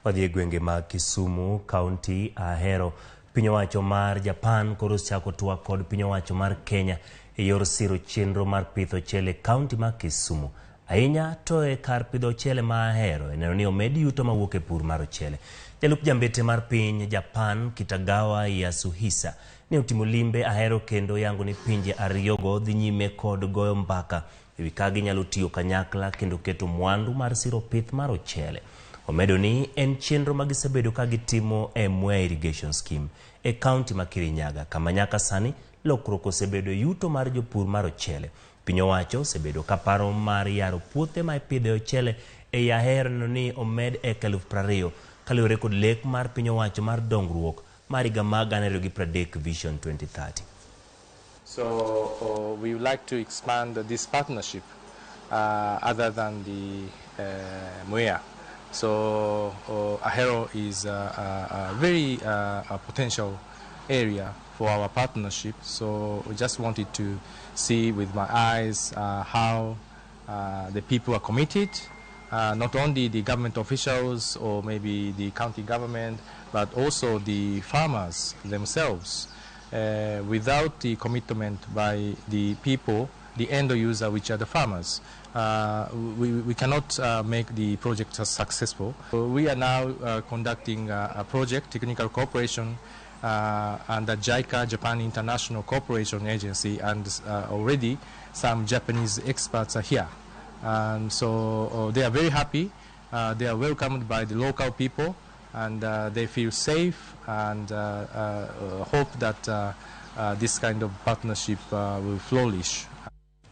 wadhi e gwenge mag Kisumu, County Ahero. Piny owacho mar Japan koro chako twak kod piny owacho mar Kenya e yor siro chenro mar pith ochele County mar Kisumu. Ahinya to e kar pidho ochele ma Ahero eneno ni omed yuto mawuok e pur mar ochele. Jalup jambete mar piny Japan Kitagawa Yasuhisa ne otimo limbe Ahero kendo yango ni pinje ariyogo dhi nyime kod goyo mbaka ewi ka ginyalo tiyo kanyakla kendo keto mwandu mar siro pith mar ochele. Omedo ni en chenro magisebedo ka gitimo e Mwea Irrigation Scheme e kaunti ma Kirinyaga, kama nyaka sani lokruok osebedo yuto mar jopur mar ochele. Piny owacho osebedo ka paro mar yaro puothe ma ipidhe ochele e Ahero ni omed ekal 20,000 kaluwore kod lek mar piny owacho mar dongruok mar higa mag 2030 Vision 2030. So we would like to expand this partnership other than the Mwea. So Ahero is a very potential area for our partnership. So we just wanted to see with my eyes how the people are committed, not only the government officials or maybe the county government, but also the farmers themselves. Without the commitment by the people, the end user, which are the farmers, we cannot make the project successful. We are now conducting a project, technical cooperation, under JICA, Japan International Cooperation Agency, and already some Japanese experts are here. And so they are very happy. They are welcomed by the local people, and they feel safe and hope that this kind of partnership will flourish.